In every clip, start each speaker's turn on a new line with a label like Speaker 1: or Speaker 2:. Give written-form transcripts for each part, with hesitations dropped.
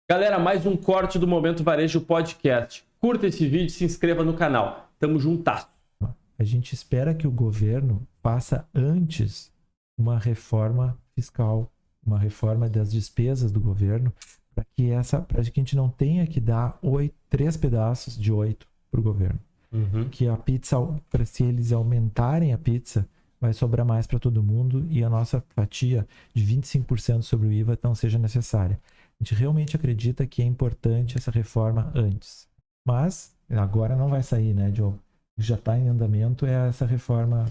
Speaker 1: Galera, mais um corte do Momento Varejo Podcast. Curta esse vídeo e se inscreva no canal. Tamo juntas.
Speaker 2: A gente espera que o governo faça antes uma reforma fiscal, uma reforma das despesas do governo, para que a gente não tenha que dar 3 pedaços de 8 para o governo. Que a pizza, se eles aumentarem a pizza, vai sobrar mais para todo mundo e a nossa fatia de 25% sobre o IVA não seja necessária. A gente realmente acredita que é importante essa reforma antes. Mas agora não vai sair, né, Diogo? Já está em andamento essa reforma.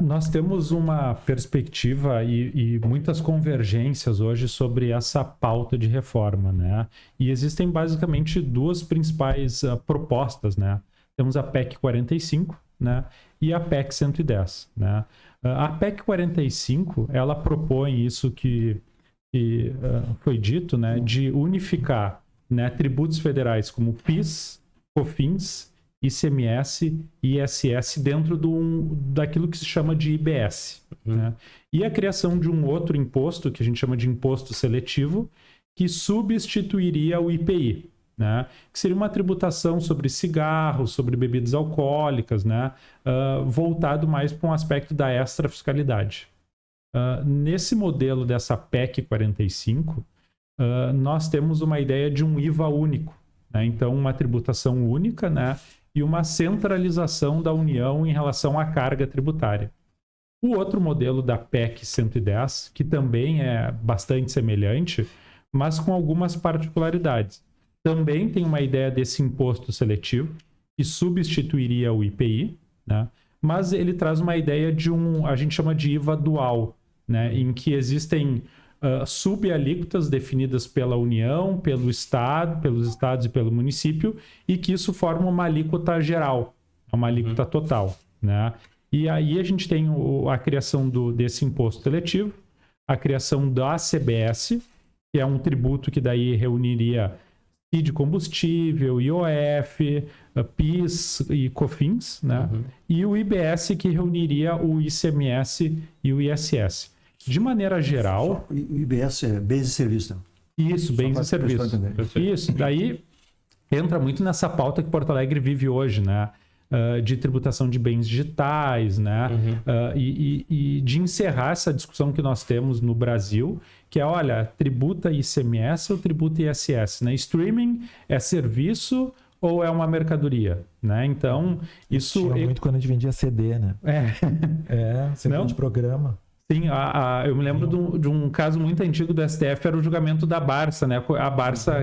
Speaker 3: Nós temos uma perspectiva e muitas convergências hoje sobre essa pauta de reforma, né? E existem basicamente duas principais propostas, né? Temos a PEC 45, né? E a PEC 110, né? A PEC 45, ela propõe isso que foi dito, né? De unificar, né, tributos federais como PIS, COFINS, ICMS e ISS dentro daquilo que se chama de IBS. Né? E a criação de um outro imposto, que a gente chama de imposto seletivo, que substituiria o IPI, né? Que seria uma tributação sobre cigarros, sobre bebidas alcoólicas, né? Voltado mais para um aspecto da extrafiscalidade. Nesse modelo dessa PEC 45, nós temos uma ideia de um IVA único, né? Então, uma tributação única, né? E uma centralização da União em relação à carga tributária. O outro modelo da PEC 110, que também é bastante semelhante, mas com algumas particularidades. Também tem uma ideia desse imposto seletivo, que substituiria o IPI, né? Mas ele traz uma ideia de a gente chama de IVA dual, né? Em que existem subalíquotas definidas pela União, pelos estados e pelo município, e que isso forma uma alíquota geral, uma alíquota total, né? E aí a gente tem a criação desse imposto seletivo, a criação da CBS, que é um tributo que daí reuniria PIS de combustível, IOF, PIS e COFINS, né? E o IBS, que reuniria o ICMS e o ISS. De maneira geral...
Speaker 4: O IBS é bens e serviços.
Speaker 3: Isso, bens e serviços. Isso, daí entra muito nessa pauta que Porto Alegre vive hoje, né? De tributação de bens digitais, né? E de encerrar essa discussão que nós temos no Brasil, que é, olha, tributa ICMS ou tributa ISS, né? Streaming é serviço ou é uma mercadoria, né? Então, isso...
Speaker 2: Tinha muito quando a gente vendia CD, né? CD de programa.
Speaker 3: Sim, eu me lembro de um caso muito antigo do STF, era o julgamento da Barça, né? A Barça,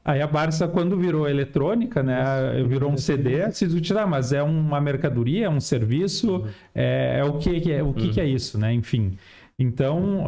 Speaker 3: aí a Barça, quando virou eletrônica, né? Virou um CD, se discutir, mas é uma mercadoria, é um serviço, o que é isso, né? Enfim, então,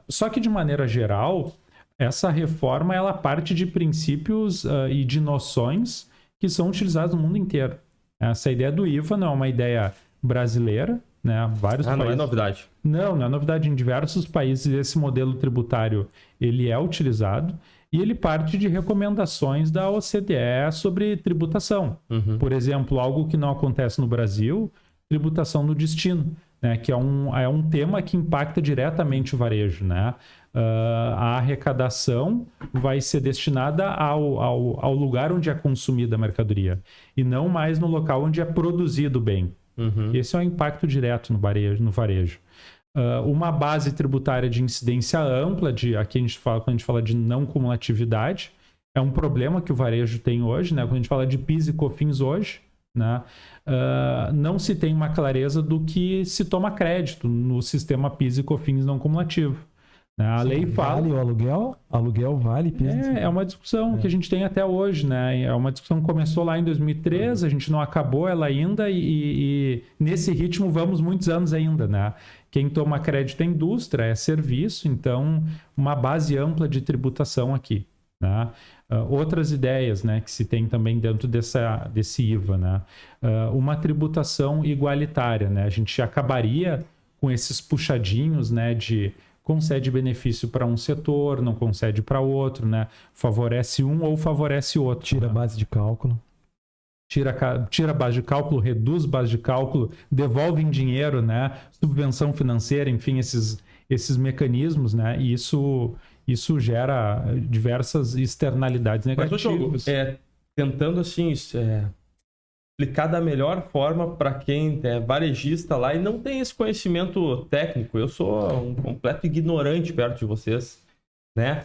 Speaker 3: só que de maneira geral, essa reforma, ela parte de princípios e de noções que são utilizados no mundo inteiro. Essa ideia do IVA não é uma ideia brasileira, né? Vários países...
Speaker 1: Não é novidade.
Speaker 3: Não é novidade. Em diversos países esse modelo tributário ele é utilizado e ele parte de recomendações da OCDE sobre tributação. Por exemplo, algo que não acontece no Brasil, tributação no destino, né? Que é um tema que impacta diretamente o varejo, né? A arrecadação vai ser destinada ao lugar onde é consumida a mercadoria e não mais no local onde é produzido o bem. Esse é o impacto direto no varejo. Uma base tributária de incidência ampla, aqui quando a gente fala de não cumulatividade, é um problema que o varejo tem hoje, né? Quando a gente fala de PIS e COFINS hoje, né? Não se tem uma clareza do que se toma crédito no sistema PIS e COFINS não cumulativo. A lei fala...
Speaker 2: Vale o aluguel? Aluguel vale PIS?
Speaker 3: É uma discussão que a gente tem até hoje, né? É uma discussão que começou lá em 2013, a gente não acabou ela ainda e nesse ritmo vamos muitos anos ainda, né? Quem toma crédito é indústria, é serviço, então uma base ampla de tributação aqui, né? Outras ideias, né, que se tem também dentro desse IVA, né? Uma tributação igualitária, né? A gente acabaria com esses puxadinhos, né, de concede benefício para um setor, não concede para outro, né? Favorece um ou favorece outro.
Speaker 2: Tira a base de cálculo.
Speaker 3: Tira a base de cálculo, reduz base de cálculo, devolve em dinheiro, né? Subvenção financeira, enfim, esses mecanismos, né? E isso isso gera diversas externalidades
Speaker 1: Mas,
Speaker 3: negativas.
Speaker 1: Diogo, tentando assim, explicar da melhor forma para quem é varejista lá e não tem esse conhecimento técnico. Eu sou um completo ignorante perto de vocês, né?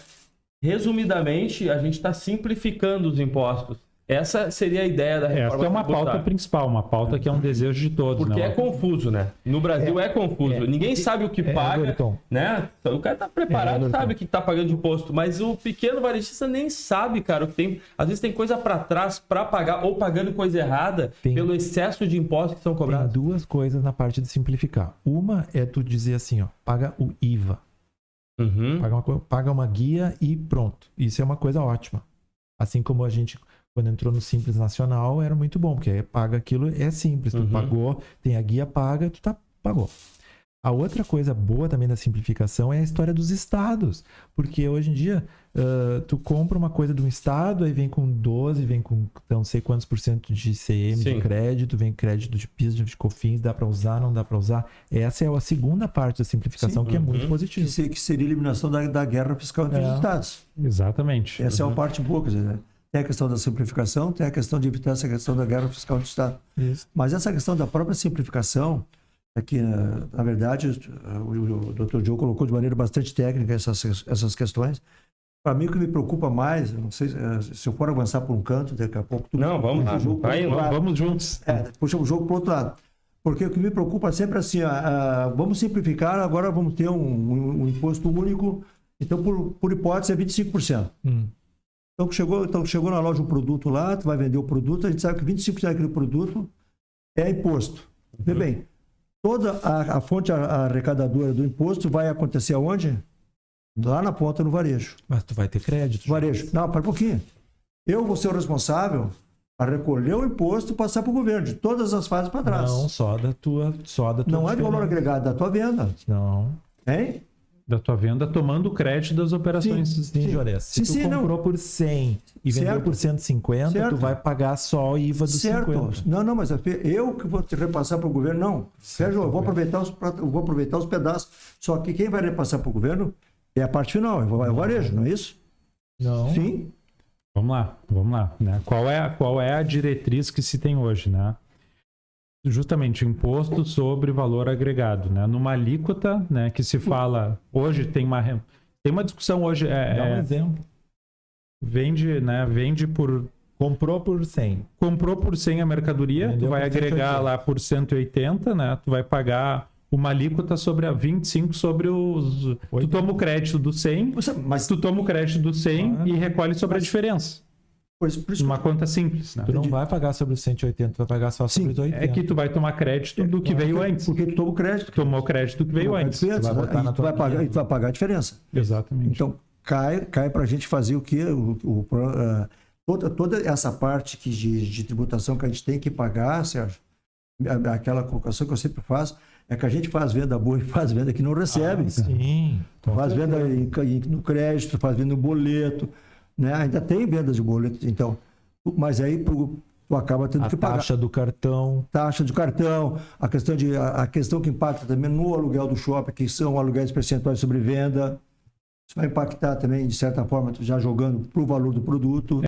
Speaker 1: Resumidamente, a gente está simplificando os impostos. Essa seria a ideia da reforma.
Speaker 3: Essa é uma
Speaker 1: tributária.
Speaker 3: pauta principal, uma pauta que é um desejo de todos.
Speaker 1: Porque
Speaker 3: né?
Speaker 1: é confuso, né? No Brasil é confuso. Ninguém sabe o que paga,
Speaker 2: Everton.
Speaker 1: né? O cara tá preparado,
Speaker 2: Everton.
Speaker 1: sabe o que tá pagando de imposto, mas o pequeno varejista nem sabe, cara, o que tem. Às vezes tem coisa para trás para pagar ou pagando coisa errada pelo excesso de impostos que são
Speaker 2: Tem
Speaker 1: cobrados.
Speaker 2: duas coisas na parte de simplificar. Uma é tu dizer assim, ó, paga o IVA.
Speaker 1: Uhum.
Speaker 2: Paga uma guia e pronto. Isso é uma coisa ótima. Assim como a gente, quando entrou no Simples Nacional, era muito bom, porque aí paga aquilo, é simples. Tu pagou, tem a guia paga, pagou. A outra coisa boa também da simplificação é a história dos estados. Porque hoje em dia, tu compra uma coisa de um estado, aí vem com 12, vem com não sei quantos % de ICM,
Speaker 1: Sim.
Speaker 2: de crédito, vem crédito de PIS, de COFINS, dá para usar, não dá para usar. Essa é a segunda parte da simplificação, que é muito positiva.
Speaker 4: Que seria a eliminação da guerra fiscal entre os estados.
Speaker 3: Exatamente.
Speaker 4: Essa é uma parte boa, quer dizer, né? Tem a questão da simplificação, tem a questão de evitar essa questão da guerra fiscal do Estado.
Speaker 2: Isso.
Speaker 4: Mas essa questão da própria simplificação, é que, na verdade, o Dr. Diogo colocou de maneira bastante técnica essas questões. Para mim, o que me preocupa mais, não sei se eu for avançar por um canto, daqui a pouco...
Speaker 1: Não, vamos lá.
Speaker 3: Vamos juntos.
Speaker 4: Puxa o jogo para o outro lado. Porque o que me preocupa sempre é assim, vamos simplificar, agora vamos ter um imposto único, então, por hipótese, é 25%. Então, chegou na loja um produto lá, tu vai vender o produto, a gente sabe que 25% daquele produto é imposto. Vê bem, toda a fonte arrecadadora do imposto vai acontecer aonde? Lá na ponta, no varejo.
Speaker 2: Mas tu vai ter crédito.
Speaker 4: Varejo. Não, para um pouquinho. Eu vou ser o responsável a recolher o imposto e passar para o governo, de todas as fases para trás.
Speaker 2: Não, só da tua
Speaker 4: Não é de valor
Speaker 2: diferença.
Speaker 4: agregado, da tua venda.
Speaker 2: Não.
Speaker 4: Hein?
Speaker 3: Da tua venda, tomando crédito das operações.
Speaker 2: Sim, Jores. Se
Speaker 4: Sim,
Speaker 2: tu comprou por 100 e vendeu
Speaker 4: Certo.
Speaker 2: por 150,
Speaker 4: Certo.
Speaker 2: tu vai pagar só o IVA dos
Speaker 4: Certo.
Speaker 2: 50.
Speaker 4: Não, mas eu que vou te repassar para o governo, não. Sérgio, eu vou aproveitar os pedaços. Só que quem vai repassar para o governo é a parte final, é o varejo, não é isso?
Speaker 2: Não.
Speaker 4: Sim.
Speaker 3: Vamos lá. Né? Qual é a diretriz que se tem hoje, né? Justamente imposto sobre valor agregado, né? Numa alíquota, né, que se fala hoje tem uma discussão hoje
Speaker 2: Dá um exemplo.
Speaker 3: vende por
Speaker 2: Comprou por 100.
Speaker 3: comprou por 100 a mercadoria,
Speaker 2: Vendeu
Speaker 3: tu vai
Speaker 2: por
Speaker 3: agregar
Speaker 2: 180.
Speaker 3: lá por 180, né? Tu vai pagar uma alíquota sobre a 25 sobre os tu toma o crédito do 100,
Speaker 4: Mas
Speaker 3: tu toma o crédito do 100 e recolhe sobre a diferença.
Speaker 4: por isso
Speaker 3: Uma conta simples, né?
Speaker 2: Tu não vai pagar sobre os 180, tu vai pagar só sobre os 80.
Speaker 3: É que tu vai tomar crédito do que veio antes.
Speaker 4: porque tu toma o crédito.
Speaker 3: Tomou o crédito do que veio antes.
Speaker 2: vai botar na
Speaker 4: tu
Speaker 2: tua
Speaker 4: vai pagar, e tu vai pagar a diferença.
Speaker 3: Exatamente.
Speaker 4: Então, cai para a gente fazer o quê? Toda essa parte de tributação que a gente tem que pagar, Sérgio, aquela colocação que eu sempre faço, é que a gente faz venda boa e faz venda que não recebe.
Speaker 2: Sim.
Speaker 4: Faz venda no crédito, faz venda no boleto, né? Ainda tem vendas de boleto, então. Mas aí tu acaba tendo
Speaker 2: A
Speaker 4: que pagar.
Speaker 2: taxa do cartão.
Speaker 4: Taxa de cartão, a questão que impacta também no aluguel do shopping, que são aluguéis percentuais sobre venda. Isso vai impactar também, de certa forma, já jogando para o valor do produto.